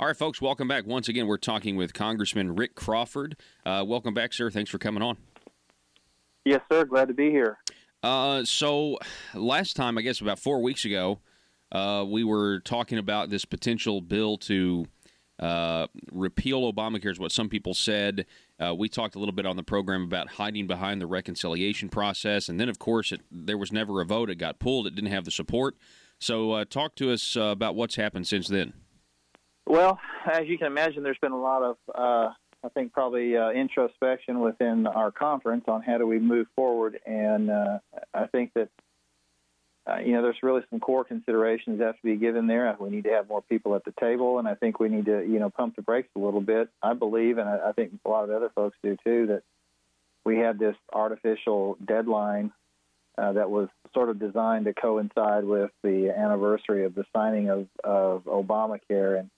All right, folks, welcome back. Once again, we're talking with Congressman Rick Crawford. Welcome back, sir. Thanks for coming on. Yes, sir. Glad to be here. So last time, I guess about 4 weeks ago, we were talking about this potential bill to repeal Obamacare is what some people said. We talked a little bit on the program about hiding behind the reconciliation process. And then, of course, there was never a vote. It got pulled. It didn't have the support. So talk to us about what's happened since then. Well, as you can imagine, there's been a lot of, I think, probably introspection within our conference on how do we move forward. And I think that, there's really some core considerations that have to be given there. We need to have more people at the table, and I think we need to, pump the brakes a little bit. I believe, and I think a lot of other folks do too, that we had this artificial deadline that was sort of designed to coincide with the anniversary of the signing of Obamacare. And,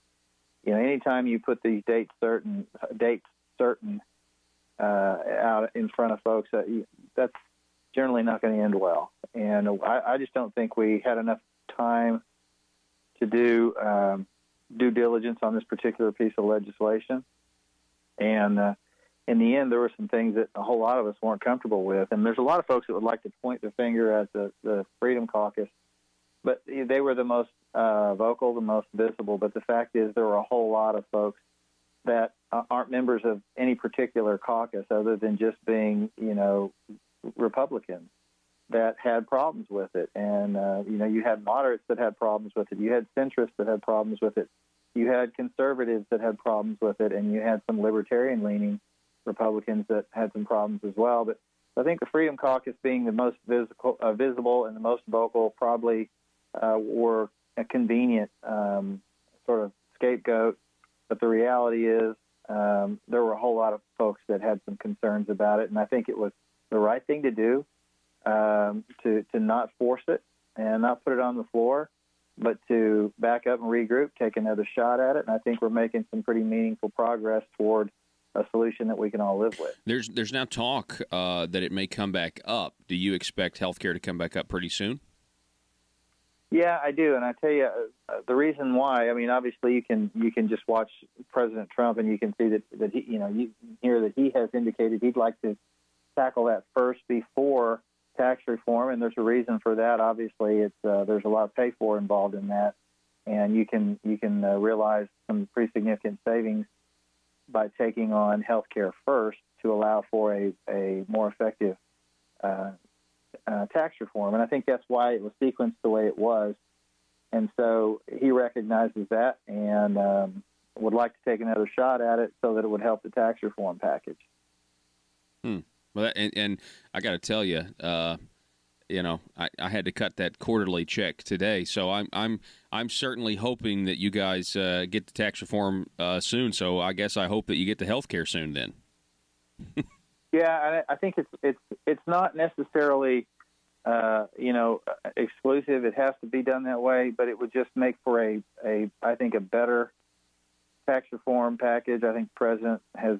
anytime you put these dates certain out in front of folks, that's generally not going to end well. And I just don't think we had enough time to do due diligence on this particular piece of legislation. And in the end, there were some things that a whole lot of us weren't comfortable with. And there's a lot of folks that would like to point their finger at the Freedom Caucus, but they were the most vocal, the most visible. But the fact is there were a whole lot of folks that aren't members of any particular caucus other than just being, Republicans that had problems with it. And, you had moderates that had problems with it. You had centrists that had problems with it. You had conservatives that had problems with it. And you had some libertarian-leaning Republicans that had some problems as well. But I think the Freedom Caucus being the most visible and the most vocal probably were a convenient sort of scapegoat. But the reality is there were a whole lot of folks that had some concerns about it. And I think it was the right thing to do, to not force it and not put it on the floor, but to back up and regroup, take another shot at it. And I think we're making some pretty meaningful progress toward a solution that we can all live with. There's now talk that it may come back up. Do you expect health care to come back up pretty soon? Yeah, I do. And I tell you, the reason why, obviously you can just watch President Trump and you can see that he, you hear that he has indicated he'd like to tackle that first before tax reform, and there's a reason for that. Obviously, it's there's a lot of pay for involved in that, and you can realize some pretty significant savings by taking on health care first to allow for a more effective tax reform. And I think that's why it was sequenced the way it was. And so he recognizes that and would like to take another shot at it so that it would help the tax reform package. Well, and I got to tell you, I had to cut that quarterly check today, so I'm certainly hoping that you guys get the tax reform soon. So I guess I hope that you get the health care soon. Then. Yeah, I think it's not necessarily exclusive. It has to be done that way, but it would just make for I think a better tax reform package. I think the president has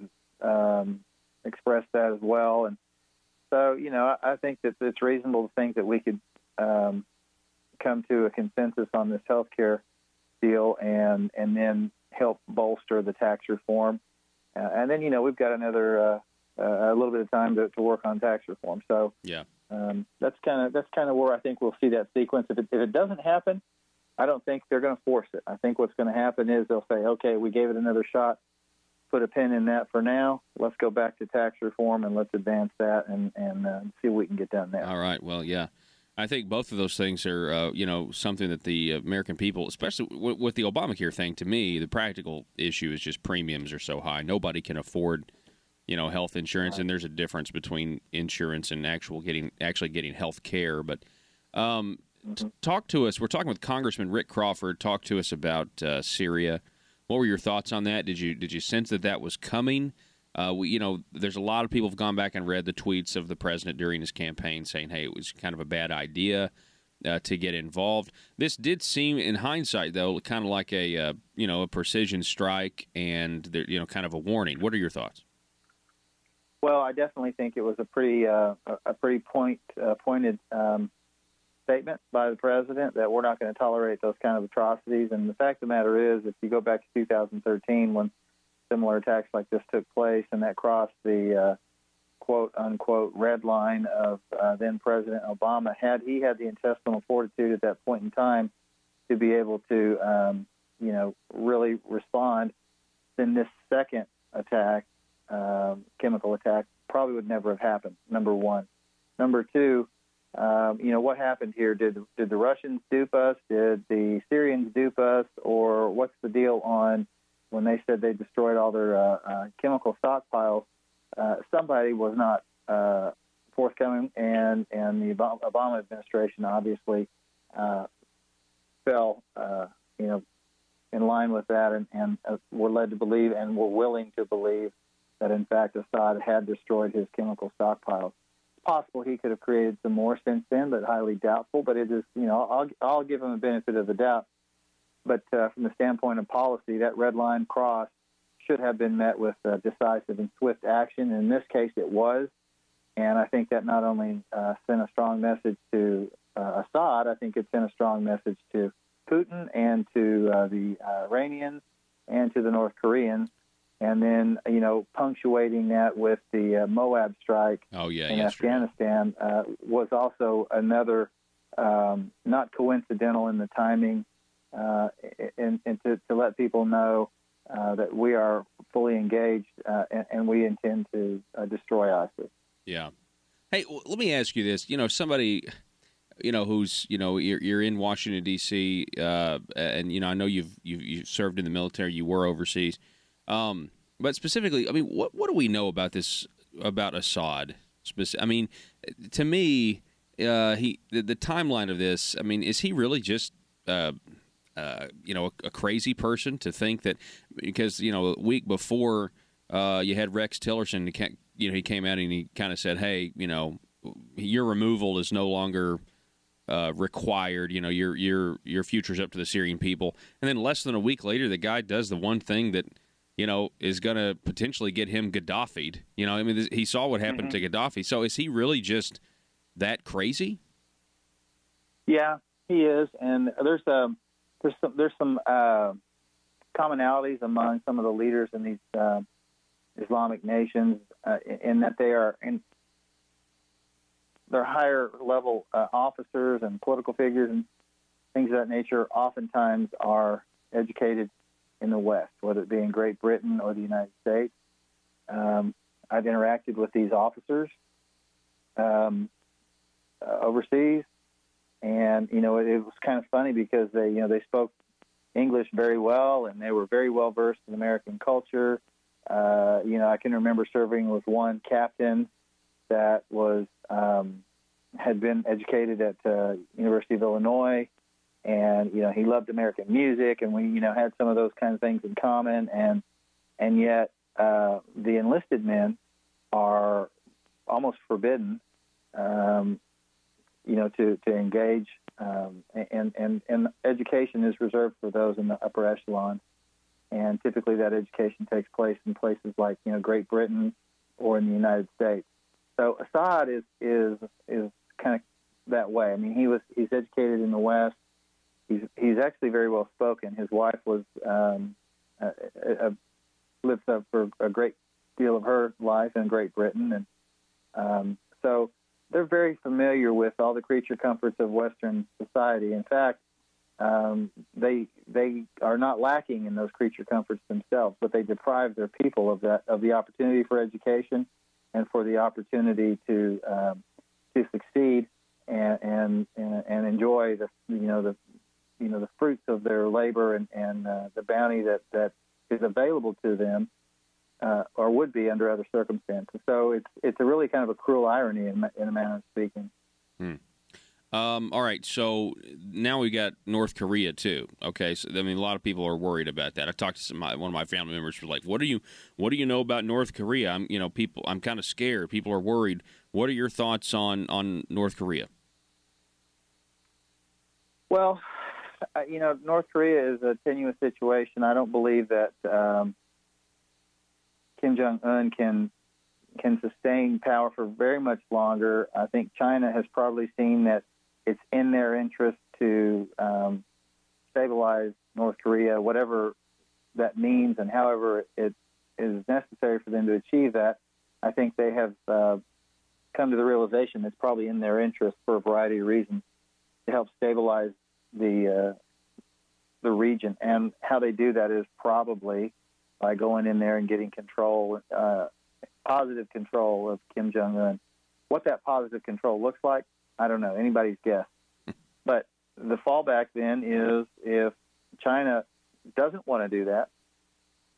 expressed that as well. And so, I think that it's reasonable to think that we could come to a consensus on this health care deal and then help bolster the tax reform. And then, we've got another a little bit of time to work on tax reform. So yeah, that's kind of where I think we'll see that sequence. If it doesn't happen, I don't think they're going to force it. I think what's going to happen is they'll say, okay, we gave it another shot. Put a pin in that for now. Let's go back to tax reform and let's advance that and see what we can get done there. All right. Well, yeah, I think both of those things are something that the American people, especially with the Obamacare thing. To me, the practical issue is just premiums are so high. Nobody can afford health insurance, right. And there's a difference between insurance and actually getting health care. But talk to us. We're talking with Congressman Rick Crawford. Talk to us about Syria. What were your thoughts on that? Did you sense that was coming? There's a lot of people have gone back and read the tweets of the president during his campaign saying, hey, it was kind of a bad idea to get involved. This did seem, in hindsight, though, kind of like a precision strike and kind of a warning. What are your thoughts? Well, I definitely think it was a pretty pointed statement by the president that we're not going to tolerate those kind of atrocities. And the fact of the matter is, if you go back to 2013 when similar attacks like this took place and that crossed the quote-unquote red line of then President Obama, had he had the intestinal fortitude at that point in time to be able to, really respond, then this second attack, chemical attack, probably would never have happened, number one. Number two, what happened here? Did the Russians dupe us? Did the Syrians dupe us? Or what's the deal on when they said they destroyed all their chemical stockpiles? Somebody was not forthcoming, and the Obama administration obviously fell, in line with that, and were led to believe and were willing to believe that, in fact, Assad had destroyed his chemical stockpiles. It's possible he could have created some more since then, but highly doubtful. But it is, I'll give him the benefit of the doubt. But from the standpoint of policy, that red line cross should have been met with decisive and swift action. In this case, it was. And I think that not only sent a strong message to Assad, I think it sent a strong message to Putin and to the Iranians and to the North Koreans. And then, punctuating that with the Moab strike in Afghanistan was also another, not coincidental in the timing, and to let people know that we are fully engaged and we intend to destroy ISIS. Yeah. Hey, let me ask you this. Somebody, who's, you're in Washington, D.C., and, I know you've served in the military, you were overseas. But specifically, I mean, what do we know about this, about Assad? I mean, to me, the timeline of this, I mean, is he really just, a crazy person to think that, because, a week before you had Rex Tillerson, he came out and he kind of said, hey, your removal is no longer required. Your future's up to the Syrian people. And then less than a week later, the guy does the one thing that, is going to potentially get him Gaddafi'd. He saw what happened to Gaddafi. So is he really just that crazy? Yeah, he is. And there's some commonalities among some of the leaders in these Islamic nations in that they're higher level officers and political figures and things of that nature oftentimes are educated in the West, whether it be in Great Britain or the United States. I've interacted with these officers overseas, and it was kind of funny because they spoke English very well, and they were very well versed in American culture. I can remember serving with one captain that was had been educated at University of Illinois, and he loved American music, and we had some of those kinds of things in common, and yet the enlisted men are almost forbidden, to engage, and education is reserved for those in the upper echelon, and typically that education takes place in places like Great Britain or in the United States. So Assad is kind of that way. I mean, he's educated in the West. He's actually very well spoken. His wife was lives up for a great deal of her life in Great Britain, and so they're very familiar with all the creature comforts of Western society. In fact, they are not lacking in those creature comforts themselves, but they deprive their people of the opportunity for education and for the opportunity to succeed and enjoy the fruits of their labor and the bounty that is available to them, or would be under other circumstances. So it's a really kind of a cruel irony in a manner of speaking. All right, so now we got North Korea too. Okay, so a lot of people are worried about that. I talked to one of my family members who was like, "What do you know about North Korea?" I'm kind of scared. People are worried. What are your thoughts on North Korea? Well, North Korea is a tenuous situation. I don't believe that Kim Jong-un can sustain power for very much longer. I think China has probably seen that it's in their interest to stabilize North Korea, whatever that means, and however it is necessary for them to achieve that. I think they have come to the realization it's probably in their interest for a variety of reasons to help stabilize the region. And how they do that is probably by going in there and getting control, positive control of Kim Jong-un. What that positive control looks like, I don't know. Anybody's guess. But the fallback then is if China doesn't want to do that,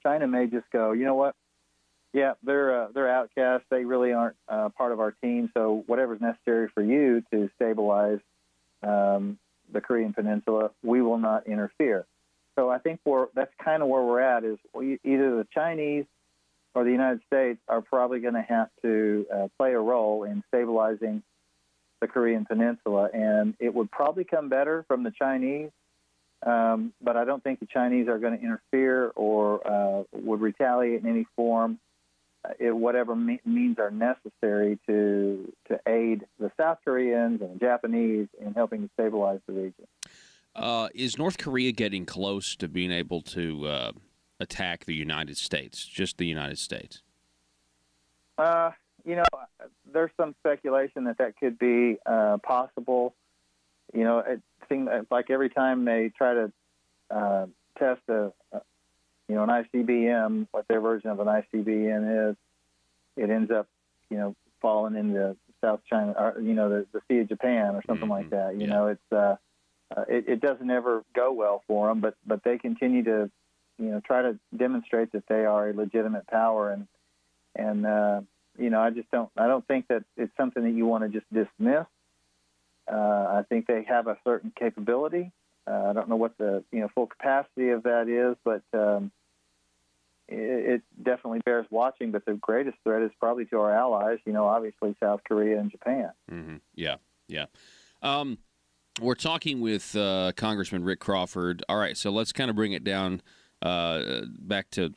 China may just go, you know what? Yeah, they're outcasts. They really aren't part of our team. So whatever's necessary for you to stabilize the Korean Peninsula, we will not interfere. So I think that's kind of where we're at. Is either the Chinese or the United States are probably going to have to play a role in stabilizing the Korean Peninsula, and it would probably come better from the Chinese. But I don't think the Chinese are going to interfere or would retaliate in any form. Whatever means are necessary to aid the South Koreans and the Japanese in helping to stabilize the region. Is North Korea getting close to being able to attack the United States, just the United States? There's some speculation that could be possible. It seems like every time they try to test an ICBM, what their version of an ICBM is, it ends up, falling into South China, or, the Sea of Japan or something like that. It doesn't ever go well for them, but they continue to, try to demonstrate that they are a legitimate power. And I don't think that it's something that you want to just dismiss. I think they have a certain capability. I don't know what the full capacity of that is, but it definitely bears watching. But the greatest threat is probably to our allies, obviously South Korea and Japan. Mm-hmm. Yeah. We're talking with Congressman Rick Crawford. All right, so let's kind of bring it down back to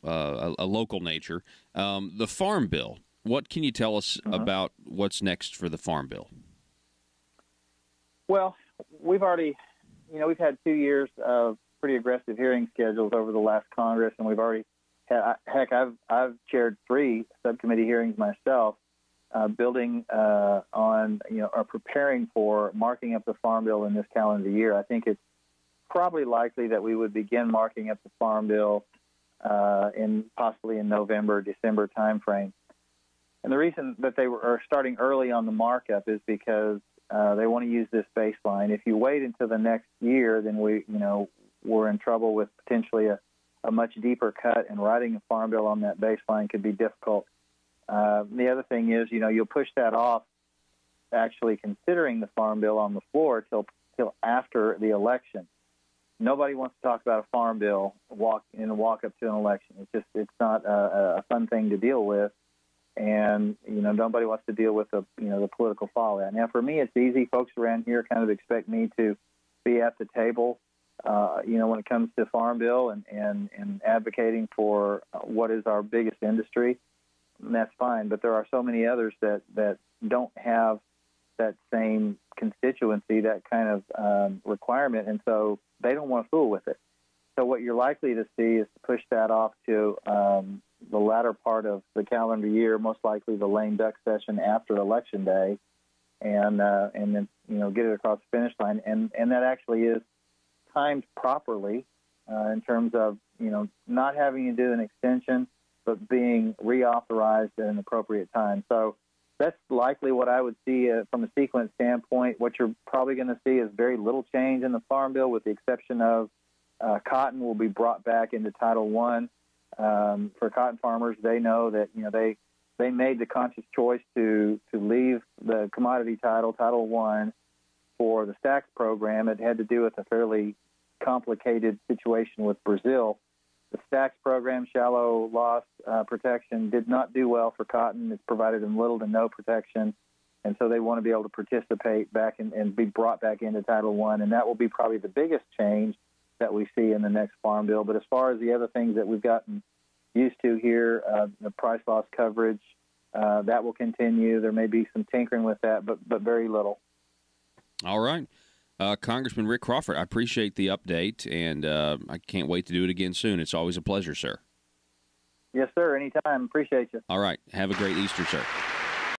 a local nature. The Farm Bill. What can you tell us about what's next for the Farm Bill? Well, we've already, we've had 2 years of pretty aggressive hearing schedules over the last Congress, and we've already had, I've chaired 3 subcommittee hearings myself, building on, or preparing for marking up the Farm Bill in this calendar year. I think it's probably likely that we would begin marking up the Farm Bill possibly in November, December timeframe. And the reason that they are starting early on the markup is because they want to use this baseline. If you wait until the next year, then we're in trouble with potentially a much deeper cut, and writing a Farm Bill on that baseline could be difficult. The other thing is, you'll push that off, actually considering the Farm Bill on the floor till after the election. Nobody wants to talk about a Farm Bill walk up to an election. It's not a fun thing to deal with. And, nobody wants to deal with the political fallout. Now, for me, it's easy. Folks around here kind of expect me to be at the table, when it comes to Farm Bill and advocating for what is our biggest industry. And that's fine. But there are so many others that don't have that same constituency, that kind of requirement. And so they don't want to fool with it. So what you're likely to see is to push that off to the latter part of the calendar year, most likely the lame duck session after Election Day, and then get it across the finish line. And that actually is timed properly in terms of not having to do an extension, but being reauthorized at an appropriate time. So that's likely what I would see from a sequence standpoint. What you're probably going to see is very little change in the Farm Bill, with the exception of cotton will be brought back into Title I. For cotton farmers, they know that they made the conscious choice to leave the commodity Title I, for the stacks program. It had to do with a fairly complicated situation with Brazil. The stacks program, shallow loss protection, did not do well for cotton. It's provided them little to no protection, and so they want to be able to participate back and be brought back into Title I, and that will be probably the biggest change that we see in the next Farm Bill. But as far as the other things that we've gotten used to here, the price loss coverage, that will continue. There may be some tinkering with that, but very little. All right. Congressman Rick Crawford, I appreciate the update, and I can't wait to do it again soon. It's always a pleasure, sir. Yes, sir. Anytime. Appreciate you. All right. Have a great Easter, sir.